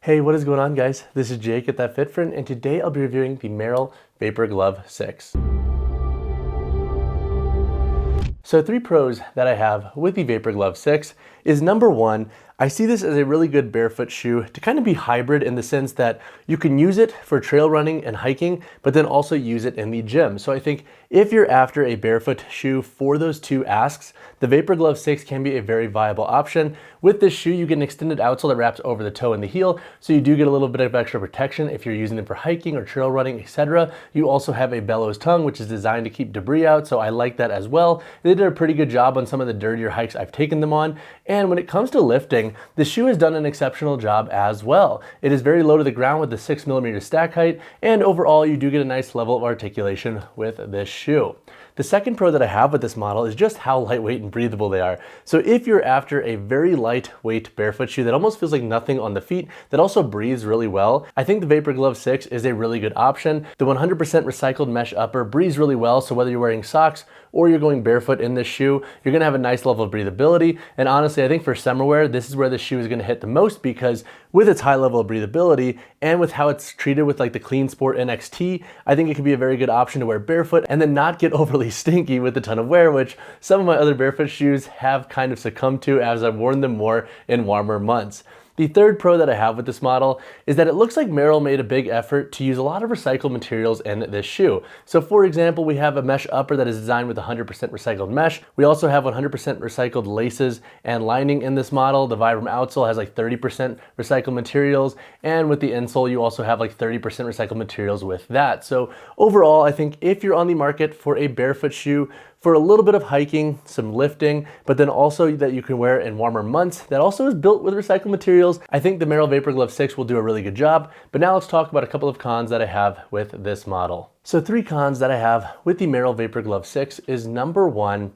Hey, what is going on, guys? This is Jake at That Fit Friend, and today I'll be reviewing the Merrell Vapor Glove 6. So 3 pros that I have with the Vapor Glove 6 is number 1, I see this as a really good barefoot shoe to kind of be hybrid in the sense that you can use it for trail running and hiking, but then also use it in the gym. So I think if you're after a barefoot shoe for those 2 asks, the Vapor Glove 6 can be a very viable option. With this shoe, you get an extended outsole that wraps over the toe and the heel, so you do get a little bit of extra protection if you're using it for hiking or trail running, etc. You also have a bellows tongue, which is designed to keep debris out, so I like that as well. They did a pretty good job on some of the dirtier hikes I've taken them on, and when it comes to lifting, the shoe has done an exceptional job as well. It is very low to the ground with the 6mm stack height, and overall you do get a nice level of articulation with this shoe. The second pro that I have with this model is just how lightweight and breathable they are. So if you're after a very lightweight barefoot shoe that almost feels like nothing on the feet, that also breathes really well, I think the Vapor Glove 6 is a really good option. The 100% recycled mesh upper breathes really well, so whether you're wearing socks or you're going barefoot in this shoe, you're gonna have a nice level of breathability. And honestly, I think for summer wear, this is where the shoe is gonna hit the most, because with its high level of breathability and with how it's treated with like the Clean Sport NXT, I think it could be a very good option to wear barefoot and then not get overly stinky with a ton of wear, which some of my other barefoot shoes have kind of succumbed to as I've worn them more in warmer months. The third pro that I have with this model is that it looks like Merrell made a big effort to use a lot of recycled materials in this shoe. So for example, we have a mesh upper that is designed with 100% recycled mesh. We also have 100% recycled laces and lining in this model. The Vibram outsole has like 30% recycled materials, and with the insole, you also have like 30% recycled materials with that. So overall, I think if you're on the market for a barefoot shoe, for a little bit of hiking, some lifting, but then also that you can wear in warmer months, that also is built with recycled materials, I think the Merrell Vapor Glove 6 will do a really good job. But now let's talk about a couple of cons that I have with this model. So 3 cons that I have with the Merrell Vapor Glove 6 is number 1,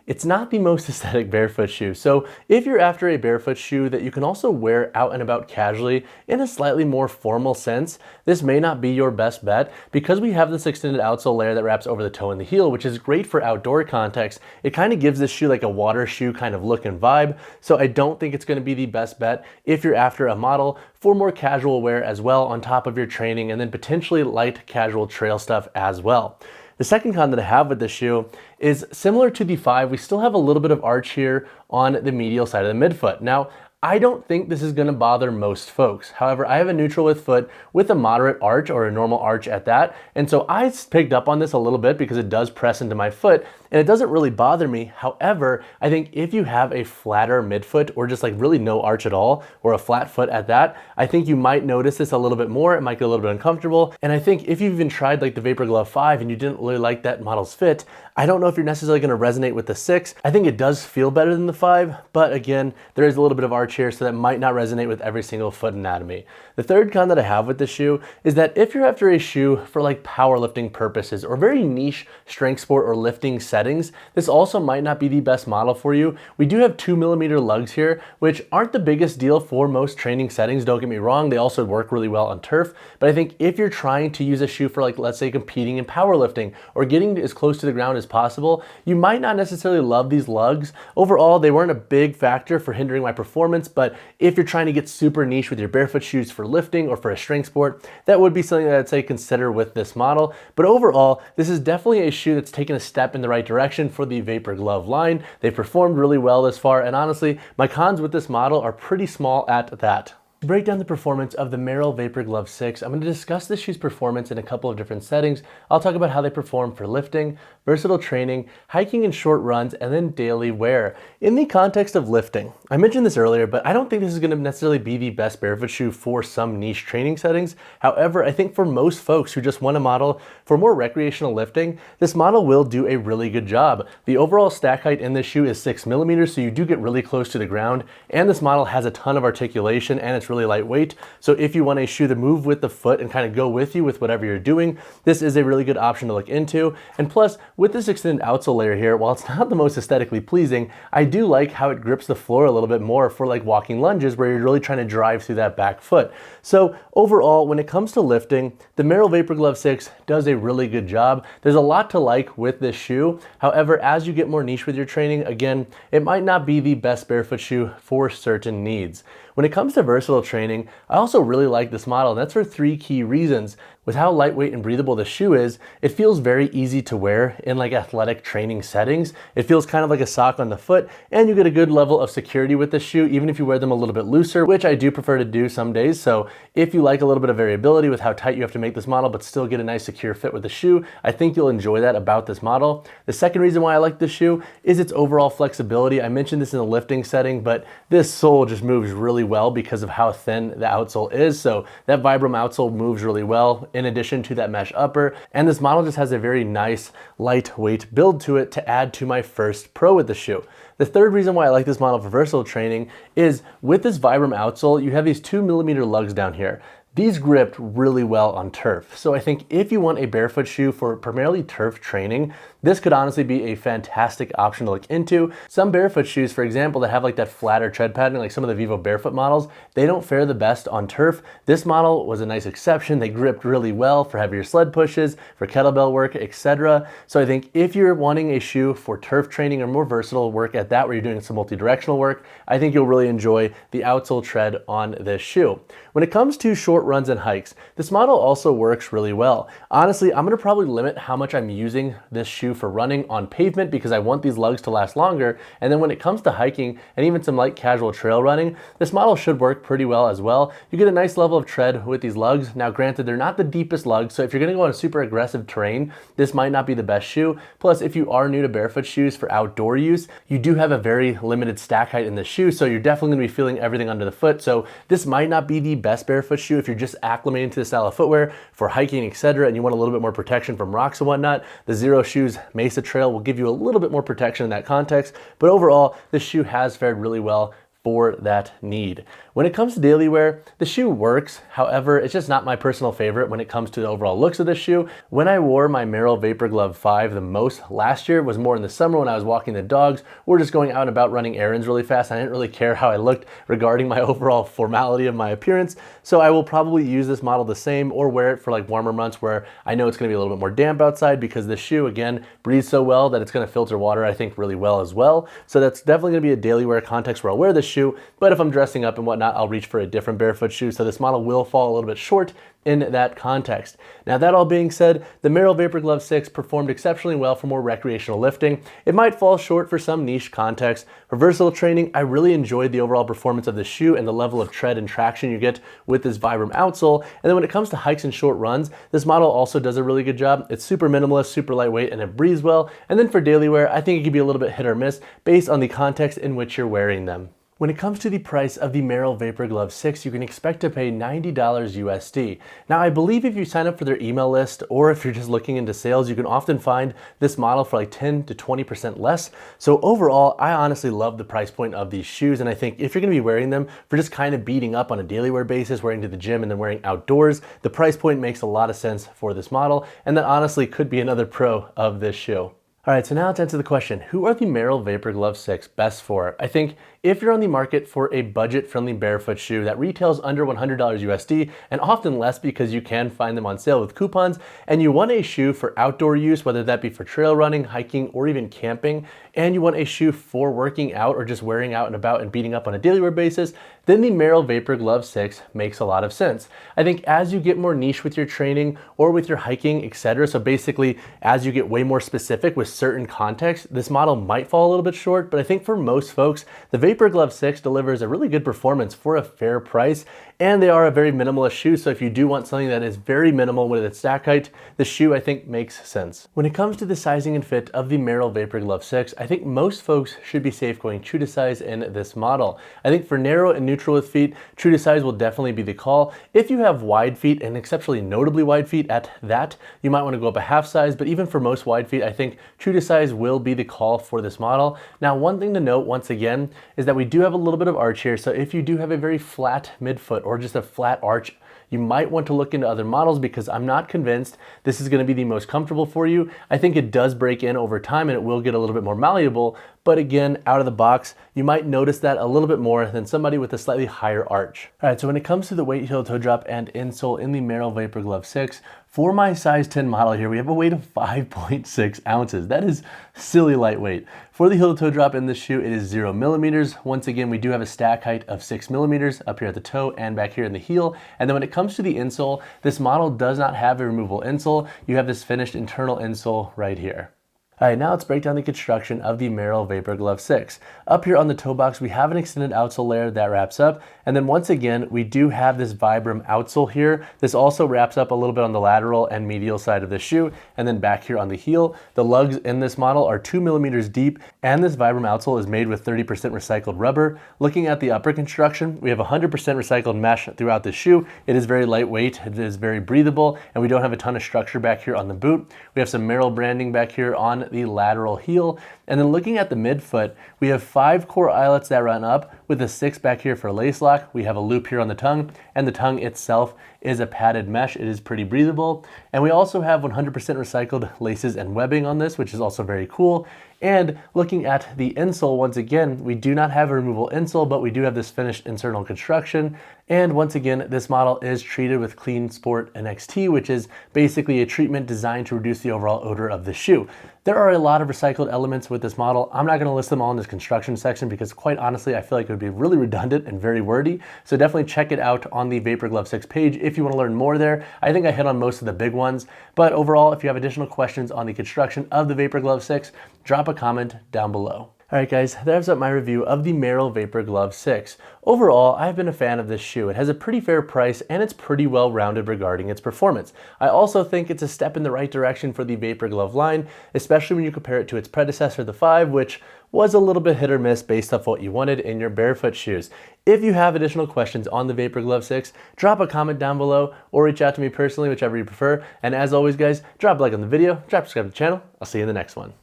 it's not the most aesthetic barefoot shoe. So if you're after a barefoot shoe that you can also wear out and about casually in a slightly more formal sense, this may not be your best bet. Because we have this extended outsole layer that wraps over the toe and the heel, which is great for outdoor context, it kind of gives this shoe like a water shoe kind of look and vibe. So I don't think it's gonna be the best bet if you're after a model for more casual wear as well on top of your training, and then potentially light casual trail stuff as well. The second con that I have with this shoe is similar to the 5, we still have a little bit of arch here on the medial side of the midfoot. Now, I don't think this is gonna bother most folks. However, I have a neutral width foot with a moderate arch, or a normal arch at that. And so I picked up on this a little bit because it does press into my foot and it doesn't really bother me. However, I think if you have a flatter midfoot or just like really no arch at all, or a flat foot at that, I think you might notice this a little bit more. It might get a little bit uncomfortable. And I think if you've even tried like the Vapor Glove 5 and you didn't really like that model's fit, I don't know if you're necessarily gonna resonate with the 6. I think it does feel better than the 5, but again, there is a little bit of arch here, so that might not resonate with every single foot anatomy. The third con that I have with this shoe is that if you're after a shoe for like powerlifting purposes or very niche strength sport or lifting settings, this also might not be the best model for you. We do have 2mm lugs here, which aren't the biggest deal for most training settings, don't get me wrong. They also work really well on turf, but I think if you're trying to use a shoe for like, let's say competing in powerlifting or getting as close to the ground as possible, you might not necessarily love these lugs. Overall, they weren't a big factor for hindering my performance, but if you're trying to get super niche with your barefoot shoes for lifting or for a strength sport, that would be something that I'd say consider with this model. But overall, this is definitely a shoe that's taken a step in the right direction for the Vapor Glove line. They've performed really well this far, and honestly, my cons with this model are pretty small at that. To break down the performance of the Merrell Vapor Glove 6, I'm going to discuss this shoe's performance in a couple of different settings. I'll talk about how they perform for lifting, versatile training, hiking and short runs, and then daily wear. In the context of lifting, I mentioned this earlier, but I don't think this is going to necessarily be the best barefoot shoe for some niche training settings. However, I think for most folks who just want a model for more recreational lifting, this model will do a really good job. The overall stack height in this shoe is 6mm, so you do get really close to the ground, and this model has a ton of articulation and it's really lightweight. So if you want a shoe to move with the foot and kind of go with you with whatever you're doing, this is a really good option to look into. And plus, with this extended outsole layer here, while it's not the most aesthetically pleasing, I do like how it grips the floor a little bit more for like walking lunges where you're really trying to drive through that back foot. So overall, when it comes to lifting, the Merrell Vapor Glove 6 does a really good job. There's a lot to like with this shoe. However, as you get more niche with your training, again, it might not be the best barefoot shoe for certain needs. When it comes to versatile training, I also really like this model, and that's for three key reasons. With how lightweight and breathable the shoe is, it feels very easy to wear in like athletic training settings. It feels kind of like a sock on the foot, and you get a good level of security with the shoe, even if you wear them a little bit looser, which I do prefer to do some days. So if you like a little bit of variability with how tight you have to make this model, but still get a nice secure fit with the shoe, I think you'll enjoy that about this model. The second reason why I like this shoe is its overall flexibility. I mentioned this in the lifting setting, but this sole just moves really well because of how thin the outsole is. So that Vibram outsole moves really well, in addition to that mesh upper. And this model just has a very nice lightweight build to it to add to my first pro with the shoe. The third reason why I like this model for versatile training is with this Vibram outsole, you have these 2mm lugs down here. These gripped really well on turf. So I think if you want a barefoot shoe for primarily turf training, this could honestly be a fantastic option to look into. Some barefoot shoes, for example, that have like that flatter tread pattern, like some of the Vivo Barefoot models, they don't fare the best on turf. This model was a nice exception. They gripped really well for heavier sled pushes, for kettlebell work, etc. So I think if you're wanting a shoe for turf training or more versatile work at that, where you're doing some multi-directional work, I think you'll really enjoy the outsole tread on this shoe. When it comes to short runs and hikes, this model also works really well. Honestly, I'm gonna probably limit how much I'm using this shoe for running on pavement because I want these lugs to last longer. And then when it comes to hiking and even some light casual trail running, this model should work pretty well as well. You get a nice level of tread with these lugs. Now granted, they're not the deepest lugs, so if you're gonna go on super aggressive terrain, this might not be the best shoe. Plus, if you are new to barefoot shoes for outdoor use, you do have a very limited stack height in the shoe, so you're definitely gonna be feeling everything under the foot. So this might not be the best barefoot shoe if you're just acclimating to the style of footwear for hiking, etc., and you want a little bit more protection from rocks and whatnot. The Zero Shoes Mesa Trail will give you a little bit more protection in that context, but overall, this shoe has fared really well for that need. When it comes to daily wear, the shoe works. However, it's just not my personal favorite when it comes to the overall looks of this shoe. When I wore my Merrell Vapor Glove 5 the most last year was more in the summer when I was walking the dogs or just going out and about running errands really fast. I didn't really care how I looked regarding my overall formality of my appearance. So I will probably use this model the same or wear it for like warmer months where I know it's gonna be a little bit more damp outside because this shoe, again, breathes so well that it's gonna filter water, I think, really well as well. So that's definitely gonna be a daily wear context where I'll wear this shoe, but if I'm dressing up and whatnot, I'll reach for a different barefoot shoe. So this model will fall a little bit short in that context. Now that all being said, the Merrell Vapor Glove 6 performed exceptionally well for more recreational lifting. It might fall short for some niche context. For versatile training, I really enjoyed the overall performance of the shoe and the level of tread and traction you get with this Vibram outsole. And then when it comes to hikes and short runs, this model also does a really good job. It's super minimalist, super lightweight, and it breathes well. And then for daily wear, I think it could be a little bit hit or miss based on the context in which you're wearing them. When it comes to the price of the Merrell Vapor Glove 6, you can expect to pay $90 USD. Now, I believe if you sign up for their email list or if you're just looking into sales, you can often find this model for like 10 to 20% less. So overall, I honestly love the price point of these shoes. And I think if you're gonna be wearing them for just kind of beating up on a daily wear basis, wearing to the gym and then wearing outdoors, the price point makes a lot of sense for this model. And that honestly could be another pro of this shoe. All right, so now to answer the question, who are the Merrell Vapor Glove 6 best for? I think if you're on the market for a budget-friendly barefoot shoe that retails under $100 USD and often less because you can find them on sale with coupons, and you want a shoe for outdoor use, whether that be for trail running, hiking, or even camping, and you want a shoe for working out or just wearing out and about and beating up on a daily wear basis, then the Merrell Vapor Glove 6 makes a lot of sense. I think as you get more niche with your training or with your hiking, etc., so basically as you get way more specific with certain contexts, this model might fall a little bit short, but I think for most folks, the Vapor Glove 6 delivers a really good performance for a fair price, and they are a very minimalist shoe, so if you do want something that is very minimal with its stack height, the shoe I think makes sense. When it comes to the sizing and fit of the Merrell Vapor Glove 6, I think most folks should be safe going true to size in this model. I think for narrow and neutral with feet, true to size will definitely be the call. If you have wide feet and exceptionally notably wide feet at that, you might want to go up a half size, but even for most wide feet, I think true to size will be the call for this model. Now, one thing to note once again is that we do have a little bit of arch here, so if you do have a very flat midfoot or just a flat arch, you might want to look into other models because I'm not convinced this is going to be the most comfortable for you. I think it does break in over time and it will get a little bit more malleable, but again, out of the box, you might notice that a little bit more than somebody with a slightly higher arch. All right, so when it comes to the weight heel toe drop and insole in the Merrell Vapor Glove 6, for my size 10 model here, we have a weight of 5.6 ounces. That is silly lightweight. For the heel to toe drop in this shoe, it is 0 millimeters. Once again, we do have a stack height of 6 millimeters up here at the toe and back here in the heel. And then when it comes to the insole, this model does not have a removable insole. You have this finished internal insole right here. All right, now let's break down the construction of the Merrell Vapor Glove 6. Up here on the toe box, we have an extended outsole layer that wraps up. And then once again, we do have this Vibram outsole here. This also wraps up a little bit on the lateral and medial side of the shoe. And then back here on the heel, the lugs in this model are 2 millimeters deep. And this Vibram outsole is made with 30% recycled rubber. Looking at the upper construction, we have 100% recycled mesh throughout the shoe. It is very lightweight, it is very breathable, and we don't have a ton of structure back here on the boot. We have some Merrell branding back here on the lateral heel. And then looking at the midfoot, we have 5 core eyelets that run up with a 6 back here for lace lock. We have a loop here on the tongue, and the tongue itself is a padded mesh. It is pretty breathable. And we also have 100% recycled laces and webbing on this, which is also very cool. And looking at the insole, once again, we do not have a removable insole, but we do have this finished internal construction. And once again, this model is treated with Clean Sport NXT, which is basically a treatment designed to reduce the overall odor of the shoe. There are a lot of recycled elements with this model. I'm not going to list them all in this construction section because quite honestly, I feel like it would be really redundant and very wordy. So definitely check it out on the Vapor Glove 6 page if you want to learn more there. I think I hit on most of the big ones, but overall, if you have additional questions on the construction of the Vapor Glove 6, drop a comment down below. All right guys, that wraps up my review of the Merrell Vapor Glove 6. Overall, I've been a fan of this shoe. It has a pretty fair price and it's pretty well rounded regarding its performance. I also think it's a step in the right direction for the Vapor Glove line, especially when you compare it to its predecessor, the 5, which was a little bit hit or miss based off what you wanted in your barefoot shoes. If you have additional questions on the Vapor Glove 6, drop a comment down below or reach out to me personally, whichever you prefer. And as always guys, drop a like on the video, drop subscribe to the channel. I'll see you in the next one.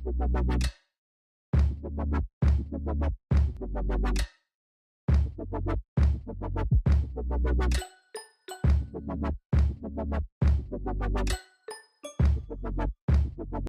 Thank you.